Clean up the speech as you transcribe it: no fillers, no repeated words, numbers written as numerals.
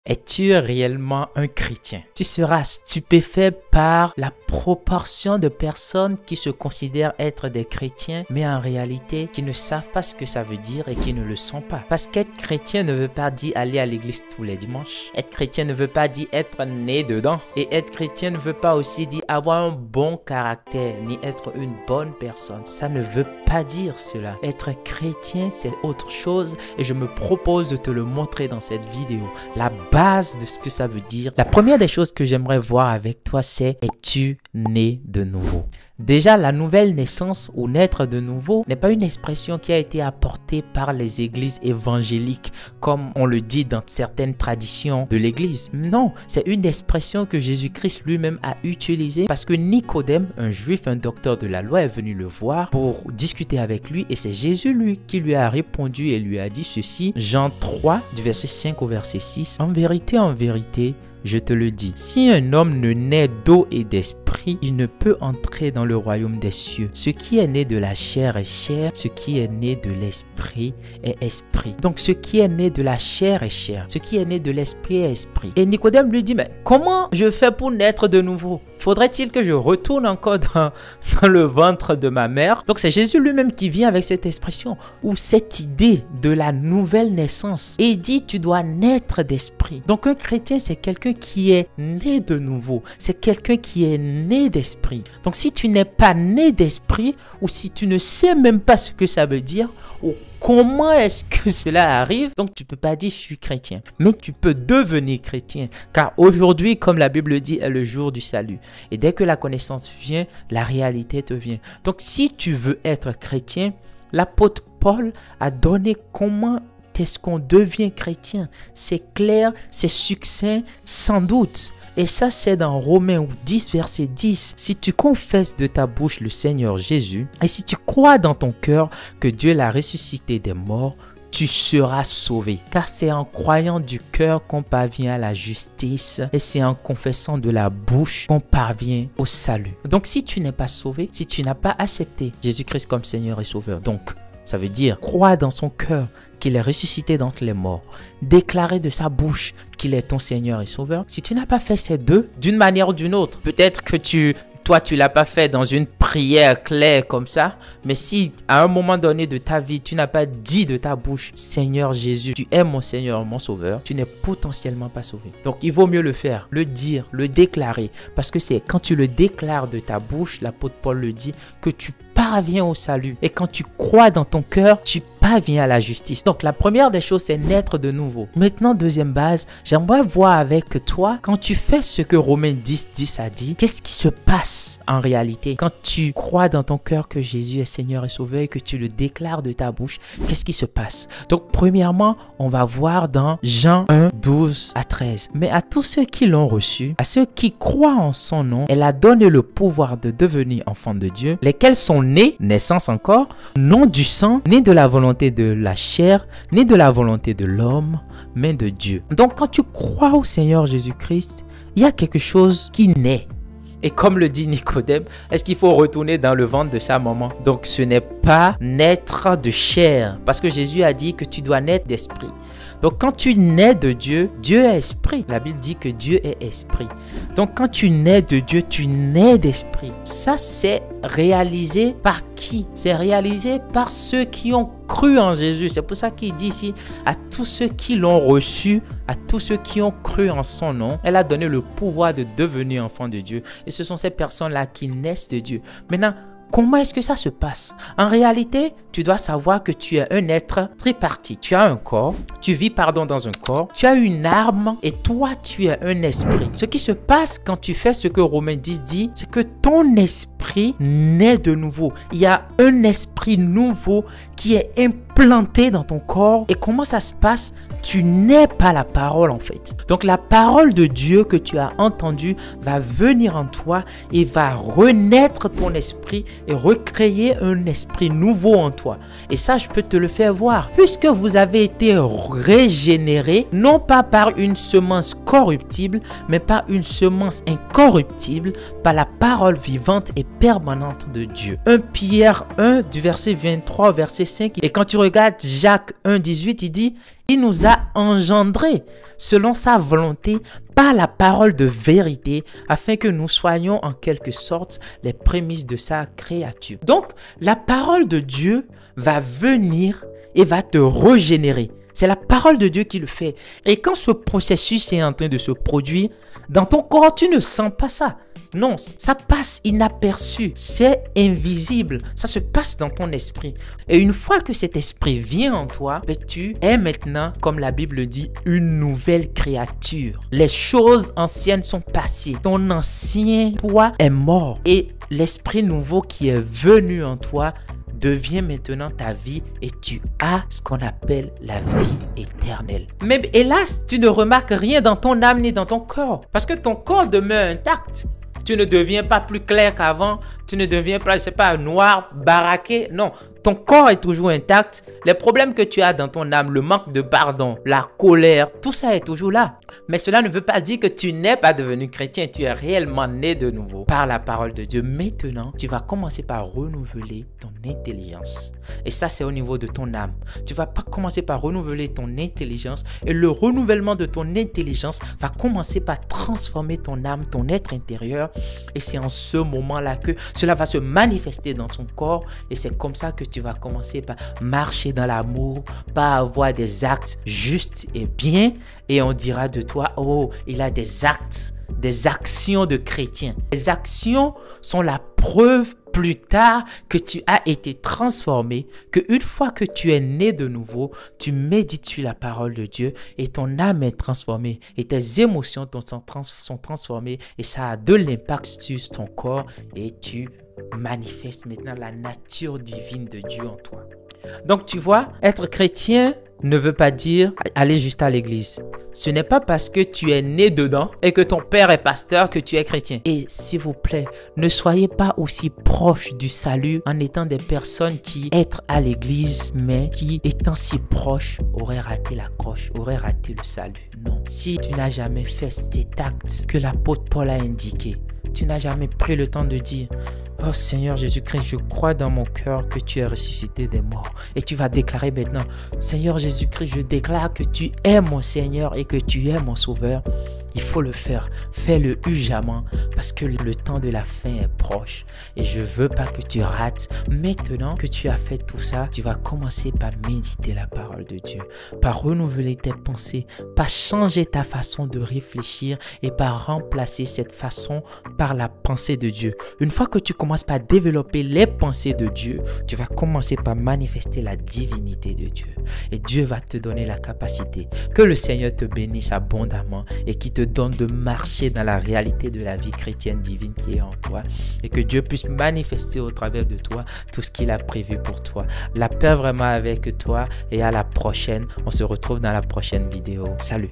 Es-tu réellement un chrétien? Tu seras stupéfait par la proportion de personnes qui se considèrent être des chrétiens, mais en réalité qui ne savent pas ce que ça veut dire et qui ne le sont pas. Parce qu'être chrétien ne veut pas dire aller à l'église tous les dimanches. Être chrétien ne veut pas dire être né dedans. Et être chrétien ne veut pas aussi dire avoir un bon caractère, ni être une bonne personne. Ça ne veut pas dire cela. Être chrétien, c'est autre chose et je me propose de te le montrer dans cette vidéo. La base de ce que ça veut dire. La première des choses que j'aimerais voir avec toi, c'est: es-tu né de nouveau? Déjà, la nouvelle naissance ou naître de nouveau n'est pas une expression qui a été apportée par les églises évangéliques, comme on le dit dans certaines traditions de l'église. Non, c'est une expression que Jésus-Christ lui-même a utilisée parce que Nicodème, un juif, un docteur de la loi, est venu le voir pour discuter avec lui et c'est Jésus lui qui lui a répondu et lui a dit ceci. Jean 3, du verset 5 au verset 6. En vérité, je te le dis, si un homme ne naît d'eau et d'esprit, il ne peut entrer dans le royaume des cieux. Ce qui est né de la chair est chair, ce qui est né de l'esprit est esprit. Donc ce qui est né de la chair est chair, ce qui est né de l'esprit est esprit. Et Nicodème lui dit, mais comment je fais pour naître de nouveau? Faudrait-il que je retourne encore dans le ventre de ma mère? Donc c'est Jésus lui-même qui vient avec cette expression ou cette idée de la nouvelle naissance. Et il dit, tu dois naître d'esprit. Donc un chrétien, c'est quelqu'un qui est né de nouveau. C'est quelqu'un qui est né d'esprit. Donc si tu n'es pas né d'esprit ou si tu ne sais même pas ce que ça veut dire ou comment est-ce que cela arrive, donc tu ne peux pas dire je suis chrétien. Mais tu peux devenir chrétien. Car aujourd'hui, comme la Bible dit, est le jour du salut. Et dès que la connaissance vient, la réalité te vient. Donc si tu veux être chrétien, l'apôtre Paul a donné comment est-ce qu'on devient chrétien. C'est clair, c'est succinct, sans doute. Et ça, c'est dans Romains 10, verset 10. Si tu confesses de ta bouche le Seigneur Jésus, et si tu crois dans ton cœur que Dieu l'a ressuscité des morts, tu seras sauvé. Car c'est en croyant du cœur qu'on parvient à la justice et c'est en confessant de la bouche qu'on parvient au salut. Donc si tu n'es pas sauvé, si tu n'as pas accepté Jésus-Christ comme Seigneur et Sauveur, donc ça veut dire croire dans son cœur qu'il est ressuscité d'entre les morts, déclarer de sa bouche qu'il est ton Seigneur et Sauveur. Si tu n'as pas fait ces deux, d'une manière ou d'une autre, peut-être que toi, tu ne l'as pas fait dans une prière claire comme ça, mais si à un moment donné de ta vie, tu n'as pas dit de ta bouche, Seigneur Jésus, tu es mon Seigneur, mon Sauveur, tu n'es potentiellement pas sauvé. Donc, il vaut mieux le faire, le dire, le déclarer, parce que c'est quand tu le déclares de ta bouche, l'apôtre Paul le dit, que tu parviens au salut. Et quand tu crois dans ton cœur, tu parviens à la justice. Donc, la première des choses, c'est naître de nouveau. Maintenant, deuxième base, j'aimerais voir avec toi, quand tu fais ce que Romains 10, 10 a dit, qu'est-ce qui se passe en réalité? Quand tu crois dans ton cœur que Jésus est Seigneur et Sauveur et que tu le déclares de ta bouche, qu'est-ce qui se passe? Donc, premièrement, on va voir dans Jean 1, 12 à 13. Mais à tous ceux qui l'ont reçu, à ceux qui croient en son nom, elle a donné le pouvoir de devenir enfants de Dieu, lesquels sont nés, naissance encore, non du sang, ni de la volonté de la chair, ni de la volonté de l'homme, mais de Dieu. Donc, quand tu crois au Seigneur Jésus-Christ, il y a quelque chose qui naît. Et comme le dit Nicodème, est-ce qu'il faut retourner dans le ventre de sa maman? Donc ce n'est pas naître de chair, parce que Jésus a dit que tu dois naître d'esprit. Donc quand tu nais de Dieu, Dieu est esprit. La Bible dit que Dieu est esprit. Donc quand tu nais de Dieu, tu nais d'esprit. Ça, c'est réalisé par qui? C'est réalisé par ceux qui ont cru en Jésus. C'est pour ça qu'il dit ici, à tous ceux qui l'ont reçu, à tous ceux qui ont cru en son nom, elle a donné le pouvoir de devenir enfant de Dieu. Et ce sont ces personnes-là qui naissent de Dieu. Maintenant, comment est-ce que ça se passe? En réalité, tu dois savoir que tu es un être tripartite. Tu as un corps, tu vis dans un corps, tu as une âme et toi, tu es un esprit. Ce qui se passe quand tu fais ce que Romains 10 dit, c'est que ton esprit naît de nouveau. Il y a un esprit nouveau qui est implanté dans ton corps. Et comment ça se passe? Tu n'es pas la parole en fait. Donc la parole de Dieu que tu as entendue va venir en toi et va renaître ton esprit et recréer un esprit nouveau en toi. Et ça, je peux te le faire voir. Puisque vous avez été régénérés, non pas par une semence corruptible, mais par une semence incorruptible, par la parole vivante et permanente de Dieu. 1 Pierre 1 du verset 23 au verset 5. Et quand tu regardes Jacques 1, 18, il dit: Il nous a engendrés selon sa volonté par la parole de vérité afin que nous soyons en quelque sorte les prémices de sa créature. Donc, la parole de Dieu va venir et va te régénérer. C'est la parole de Dieu qui le fait. Et quand ce processus est en train de se produire, dans ton corps, tu ne sens pas ça. Non, ça passe inaperçu. C'est invisible. Ça se passe dans ton esprit. Et une fois que cet esprit vient en toi, tu es maintenant, comme la Bible dit, une nouvelle créature. Les choses anciennes sont passées. Ton ancien toi est mort. Et l'esprit nouveau qui est venu en toi devient maintenant ta vie et tu as ce qu'on appelle la vie éternelle. Mais hélas, tu ne remarques rien dans ton âme ni dans ton corps parce que ton corps demeure intact. Tu ne deviens pas plus clair qu'avant, tu ne deviens pas, je sais pas, noir, baraqué. Non, ton corps est toujours intact. Les problèmes que tu as dans ton âme, le manque de pardon, la colère, tout ça est toujours là. Mais cela ne veut pas dire que tu n'es pas devenu chrétien. Tu es réellement né de nouveau par la parole de Dieu. Maintenant, tu vas commencer par renouveler ton intelligence. Et ça, c'est au niveau de ton âme. Tu vas pas commencer par renouveler ton intelligence. Et le renouvellement de ton intelligence va commencer par transformer ton âme, ton être intérieur. Et c'est en ce moment-là que cela va se manifester dans ton corps. Et c'est comme ça que tu vas commencer par marcher dans l'amour, par avoir des actes justes et bien. Et on dira de toi, oh, il a des actes, des actions de chrétien. Les actions sont la preuve plus tard que tu as été transformé, qu'une fois que tu es né de nouveau, tu médites sur la parole de Dieu et ton âme est transformée et tes émotions sont transformées et ça a de l'impact sur ton corps et tu manifestes maintenant la nature divine de Dieu en toi. Donc tu vois, être chrétien ne veut pas dire aller juste à l'église. Ce n'est pas parce que tu es né dedans et que ton père est pasteur que tu es chrétien. Et s'il vous plaît, ne soyez pas aussi proches du salut en étant des personnes qui être à l'église, mais qui étant si proches auraient raté la croche, auraient raté le salut. Non. Si tu n'as jamais fait cet acte que l'apôtre Paul a indiqué, tu n'as jamais pris le temps de dire: oh Seigneur Jésus-Christ, je crois dans mon cœur que tu es ressuscité des morts. Et tu vas déclarer maintenant: Seigneur Jésus-Christ, je déclare que tu es mon Seigneur et que tu es mon Sauveur. Il faut le faire. Fais-le urgemment parce que le temps de la fin est proche. Et je ne veux pas que tu rates. Maintenant que tu as fait tout ça, tu vas commencer par méditer la parole de Dieu, par renouveler tes pensées, par changer ta façon de réfléchir et par remplacer cette façon par la pensée de Dieu. Une fois que tu commences par développer les pensées de Dieu, tu vas commencer par manifester la divinité de Dieu. Et Dieu va te donner la capacité. Que le Seigneur te bénisse abondamment et qui te donne de marcher dans la réalité de la vie chrétienne divine qui est en toi. Et que Dieu puisse manifester au travers de toi tout ce qu'il a prévu pour toi. La paix vraiment avec toi et à la prochaine. On se retrouve dans la prochaine vidéo. Salut!